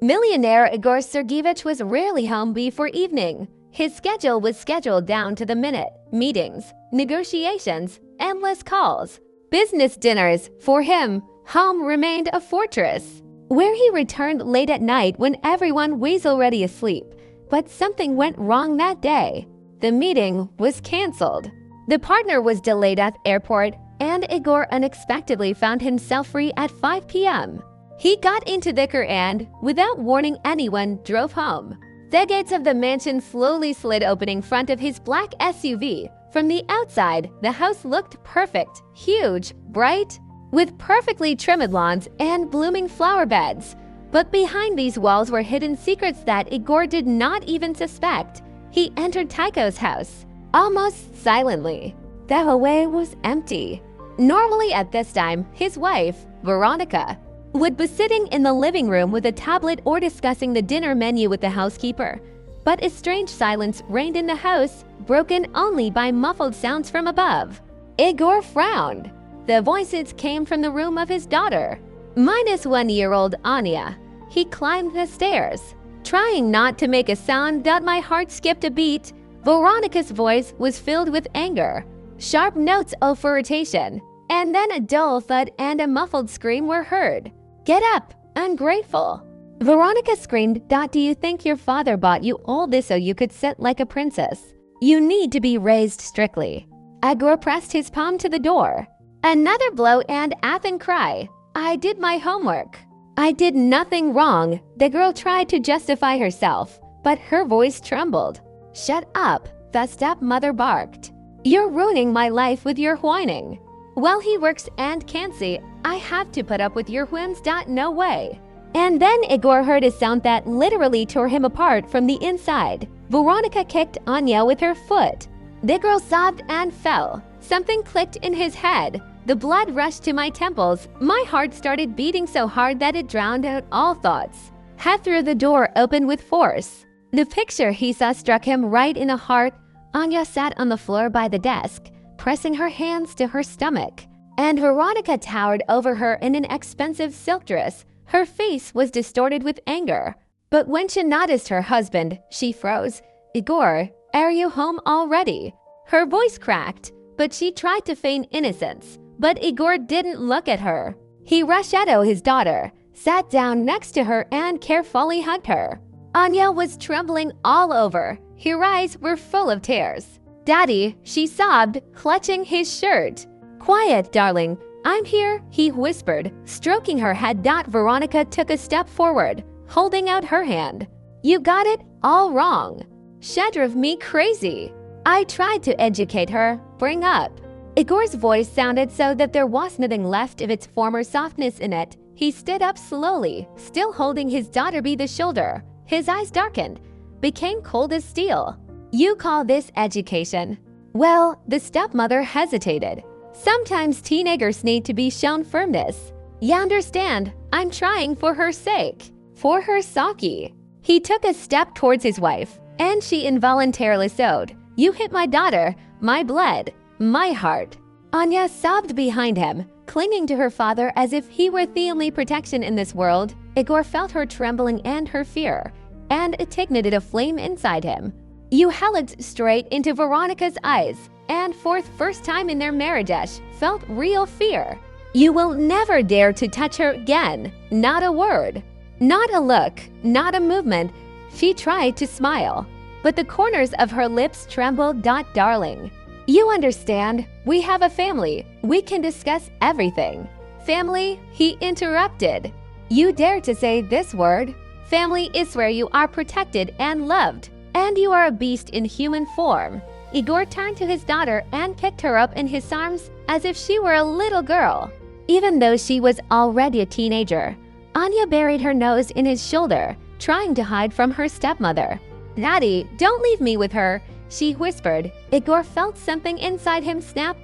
Millionaire Igor Sergeyevich was rarely home before evening. His schedule was scheduled down to the minute. Meetings, negotiations, endless calls, business dinners. For him, home remained a fortress, where he returned late at night when everyone was already asleep. But something went wrong that day. The meeting was canceled. The partner was delayed at the airport, and Igor unexpectedly found himself free at 5 p.m. He got into the car and, without warning anyone, drove home. The gates of the mansion slowly slid open in front of his black SUV. From the outside, the house looked perfect, huge, bright, with perfectly trimmed lawns and blooming flower beds. But behind these walls were hidden secrets that Igor did not even suspect. He entered Tycho's house, almost silently. The hallway was empty. Normally at this time, his wife, Veronica, would be sitting in the living room with a tablet or discussing the dinner menu with the housekeeper. But a strange silence reigned in the house, broken only by muffled sounds from above. Igor frowned. The voices came from the room of his daughter, -1-year-old Anya. He climbed the stairs, trying not to make a sound that my heart skipped a beat. Veronica's voice was filled with anger, sharp notes of irritation, and then a dull thud and a muffled scream were heard. "Get up, ungrateful!" Veronica screamed. "Do you think your father bought you all this so you could sit like a princess? You need to be raised strictly." Igor pressed his palm to the door. Another blow and Athen cry. "I did my homework. I did nothing wrong." The girl tried to justify herself, but her voice trembled. "Shut up," the stepmother barked. "You're ruining my life with your whining. While he works and can't see, I have to put up with your whims. No way." And then Igor heard a sound that literally tore him apart from the inside. Veronica kicked Anya with her foot. The girl sobbed and fell. Something clicked in his head. The blood rushed to my temples. My heart started beating so hard that it drowned out all thoughts. Head through the door open with force. The picture he saw struck him right in the heart. Anya sat on the floor by the desk, pressing her hands to her stomach, and Veronica towered over her in an expensive silk dress. Her face was distorted with anger. But when she noticed her husband, she froze. "Igor, are you home already?" Her voice cracked, but she tried to feign innocence. But Igor didn't look at her. He rushed at his daughter, sat down next to her, and carefully hugged her. Anya was trembling all over. Her eyes were full of tears. "Daddy," she sobbed, clutching his shirt. "Quiet, darling. I'm here," he whispered, stroking her head. Veronica took a step forward, holding out her hand. "You got it all wrong. She drove me crazy. I tried to educate her, bring up." Igor's voice sounded so that there was nothing left of its former softness in it. He stood up slowly, still holding his daughter by the shoulder. His eyes darkened, became cold as steel. "You call this education?" Well, the stepmother hesitated. "Sometimes teenagers need to be shown firmness. You understand, I'm trying for her sake, for her Saki." He took a step towards his wife, and she involuntarily sobbed. "You hit my daughter, my blood, my heart." Anya sobbed behind him, clinging to her father as if he were the only protection in this world. Igor felt her trembling and her fear, and it ignited a flame inside him. You held straight into Veronica's eyes, and for the first time in their marriage, felt real fear. "You will never dare to touch her again. Not a word. Not a look. Not a movement." She tried to smile, but the corners of her lips trembled. "Darling, you understand, we have a family. We can discuss everything." "Family?" he interrupted. "You dare to say this word? Family is where you are protected and loved, and you are a beast in human form." Igor turned to his daughter and picked her up in his arms as if she were a little girl. Even though she was already a teenager, Anya buried her nose in his shoulder, trying to hide from her stepmother. "Daddy, don't leave me with her," she whispered. Igor felt something inside him snap.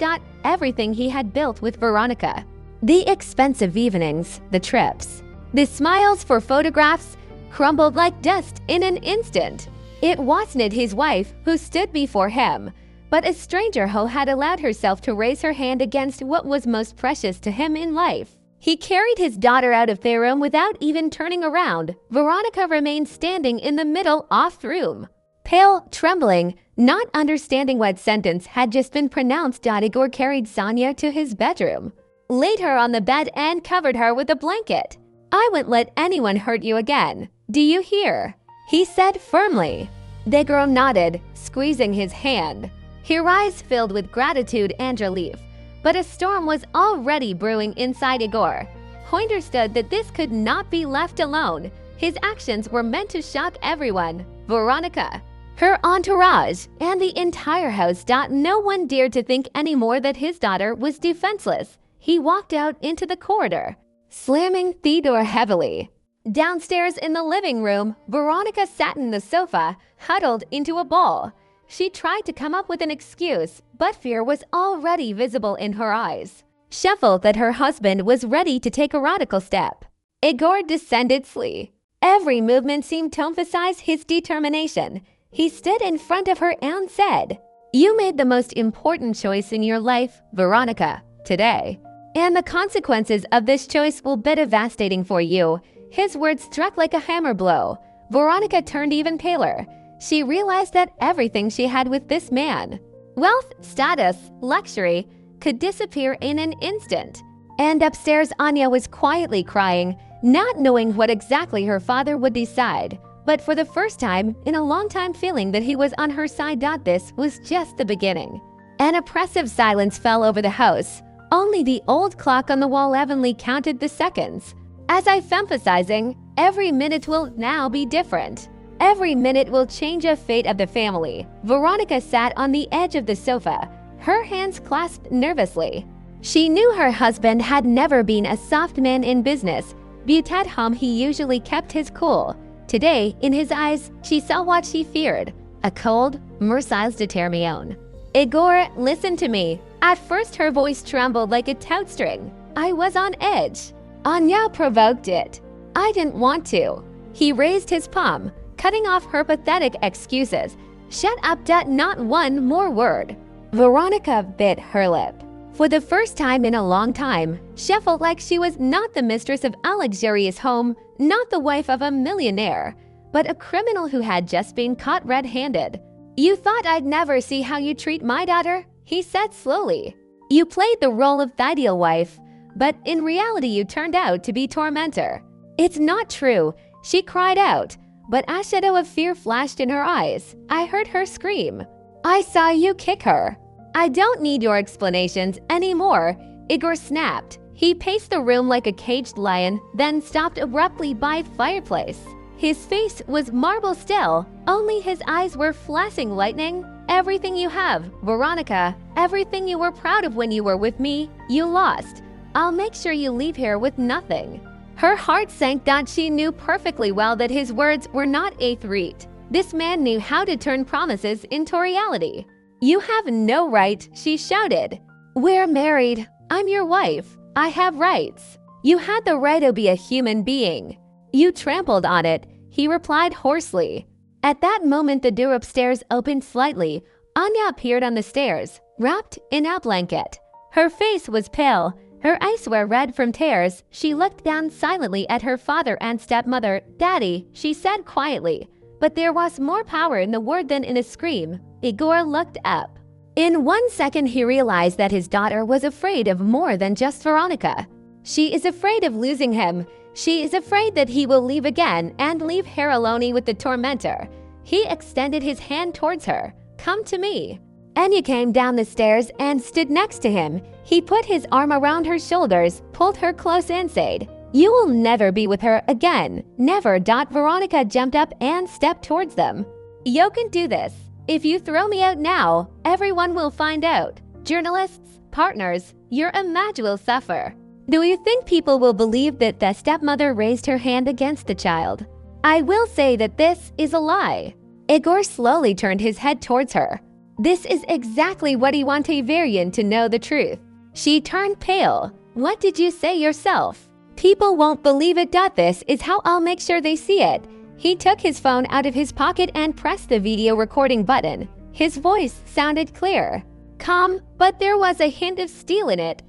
Everything he had built with Veronica. The expensive evenings, the trips, the smiles for photographs, crumbled like dust in an instant. It wasn't his wife who stood before him, but a stranger who had allowed herself to raise her hand against what was most precious to him in life. He carried his daughter out of their room without even turning around. Veronica remained standing in the middle off room. Pale, trembling, not understanding what sentence had just been pronounced, Igor carried Sonia to his bedroom, laid her on the bed and covered her with a blanket. "I won't let anyone hurt you again. Do you hear?" he said firmly. The girl nodded, squeezing his hand. Her eyes filled with gratitude and relief. But a storm was already brewing inside Igor. He understood that this could not be left alone. His actions were meant to shock everyone. Veronica, her entourage, and the entire house. No one dared to think anymore that his daughter was defenseless. He walked out into the corridor, slamming the door heavily. Downstairs in the living room, Veronica sat in the sofa, huddled into a ball. She tried to come up with an excuse, but fear was already visible in her eyes. She felt that her husband was ready to take a radical step. Igor descended slowly. Every movement seemed to emphasize his determination. He stood in front of her and said, "You made the most important choice in your life, Veronica, today. And the consequences of this choice will be devastating for you." His words struck like a hammer blow. Veronica turned even paler. She realized that everything she had with this man, wealth, status, luxury, could disappear in an instant. And upstairs, Anya was quietly crying, not knowing what exactly her father would decide, but for the first time in a long time feeling that he was on her side. This was just the beginning. An oppressive silence fell over the house. Only the old clock on the wall evenly counted the seconds. As I've emphasizing, every minute will now be different. Every minute will change the fate of the family. Veronica sat on the edge of the sofa, her hands clasped nervously. She knew her husband had never been a soft man in business, but at home he usually kept his cool. Today, in his eyes, she saw what she feared, a cold, merciless determination. "Igor, listen to me." At first her voice trembled like a taut string. "I was on edge." Anya provoked it. "I didn't want to." He raised his palm, cutting off her pathetic excuses. "Shut up, not one more word." Veronica bit her lip. For the first time in a long time, she felt like she was not the mistress of a luxurious home, not the wife of a millionaire, but a criminal who had just been caught red-handed. "You thought I'd never see how you treat my daughter?" he said slowly. "You played the role of the ideal wife, but in reality you turned out to be tormentor." "It's not true," she cried out, but a shadow of fear flashed in her eyes. "I heard her scream. I saw you kick her." "I don't need your explanations anymore," Igor snapped. He paced the room like a caged lion, then stopped abruptly by the fireplace. His face was marble still, only his eyes were flashing lightning. "Everything you have, Veronica, everything you were proud of when you were with me, you lost. I'll make sure you leave here with nothing." Her heart sank. She knew perfectly well that his words were not a threat. This man knew how to turn promises into reality. "You have no right," she shouted. "We're married. I'm your wife. I have rights. You had the right to be a human being. You trampled on it," he replied hoarsely. At that moment, the door upstairs opened slightly. Anya appeared on the stairs, wrapped in a blanket. Her face was pale. Her eyes were red from tears. She looked down silently at her father and stepmother. "Daddy," she said quietly. But there was more power in the word than in a scream. Igor looked up. In 1 second, he realized that his daughter was afraid of more than just Veronica. She is afraid of losing him. She is afraid that he will leave again and leave her alone with the tormentor. He extended his hand towards her. "Come to me." Anya came down the stairs and stood next to him. He put his arm around her shoulders, pulled her close and said, "You will never be with her again. Never." Veronica jumped up and stepped towards them. "You can do this. If you throw me out now, everyone will find out. Journalists, partners, your image will suffer." Do you think people will believe that the stepmother raised her hand against the child? I will say that this is a lie. Igor slowly turned his head towards her. This is exactly what he wanted Varian to know the truth. She turned pale. "What did you say yourself?" "People won't believe it. This is how I'll make sure they see it." He took his phone out of his pocket and pressed the video recording button. His voice sounded clear, calm, but there was a hint of steel in it.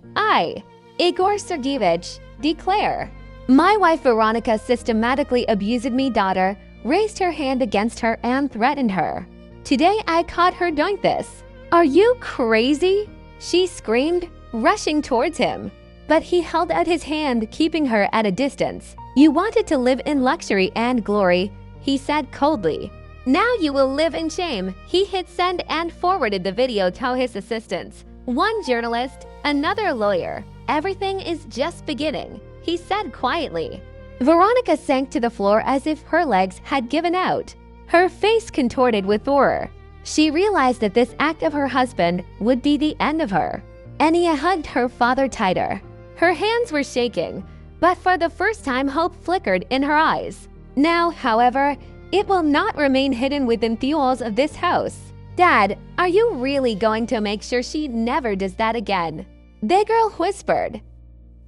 "Igor Sergeyevich, declare. My wife Veronica systematically abused me, daughter, raised her hand against her and threatened her. Today I caught her doing this. Are you crazy? She screamed, rushing towards him. But he held out his hand, keeping her at a distance. You wanted to live in luxury and glory, he said coldly. Now you will live in shame. He hit send and forwarded the video to his assistants. One journalist, another lawyer. Everything is just beginning, he said quietly. Veronica sank to the floor as if her legs had given out. Her face contorted with horror. She realized that this act of her husband would be the end of her. Anya hugged her father tighter. Her hands were shaking, but for the first time hope flickered in her eyes. Now, however, it will not remain hidden within the walls of this house. Dad, are you really going to make sure she never does that again? The girl whispered.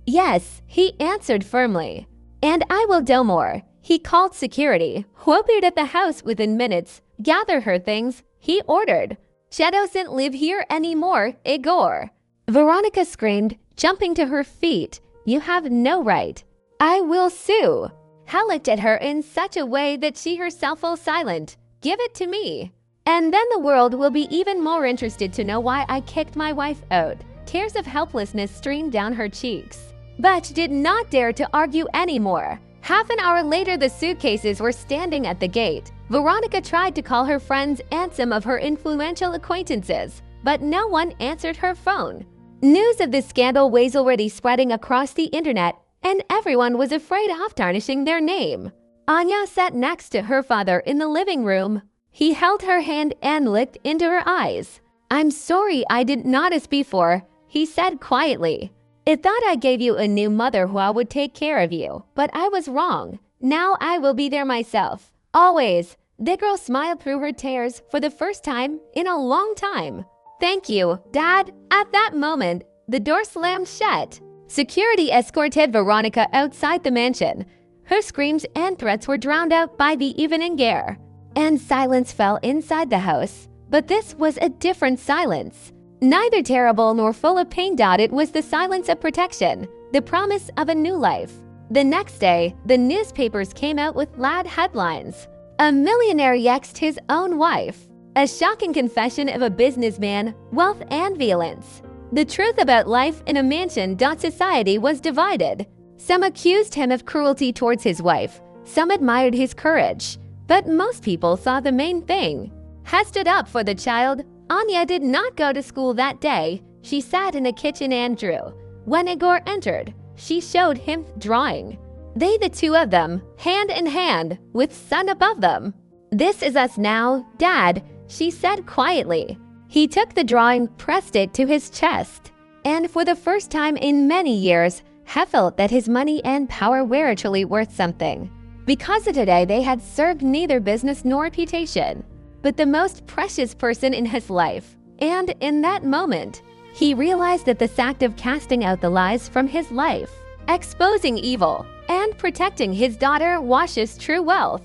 Yes, he answered firmly. And I will do more. He called security, who appeared at the house within minutes. Gather her things, he ordered. She doesn't live here anymore, Igor. Veronica screamed, jumping to her feet. You have no right. I will sue. Hal looked at her in such a way that she herself fell silent. Give it to me. And then the world will be even more interested to know why I kicked my wife out. Tears of helplessness streamed down her cheeks. But she did not dare to argue anymore. Half an hour later, the suitcases were standing at the gate. Veronica tried to call her friends and some of her influential acquaintances, but no one answered her phone. News of this scandal was already spreading across the internet, and everyone was afraid of tarnishing their name. Anya sat next to her father in the living room. He held her hand and looked into her eyes. I'm sorry I didn't notice before, he said quietly. I thought I gave you a new mother who would take care of you, but I was wrong. Now I will be there myself. Always. The girl smiled through her tears for the first time in a long time. Thank you, Dad. At that moment, the door slammed shut. Security escorted Veronica outside the mansion. Her screams and threats were drowned out by the evening air. And silence fell inside the house. But this was a different silence. Neither terrible nor full of pain. It was the silence of protection, the promise of a new life. The next day, the newspapers came out with loud headlines. A millionaire yaxed his own wife. A shocking confession of a businessman, wealth and violence. The truth about life in a mansion. Society was divided. Some accused him of cruelty towards his wife. Some admired his courage. But most people saw the main thing. Had stood up for the child. Anya did not go to school that day. She sat in the kitchen and drew. When Igor entered, she showed him drawing. They, the two of them, hand in hand, with sun above them. This is us now, Dad, she said quietly. He took the drawing, pressed it to his chest. And for the first time in many years, he felt that his money and power were actually worth something. Because of today, they had served neither business nor reputation, but the most precious person in his life. And in that moment, he realized that this act of casting out the lies from his life, exposing evil, and protecting his daughter washes true wealth.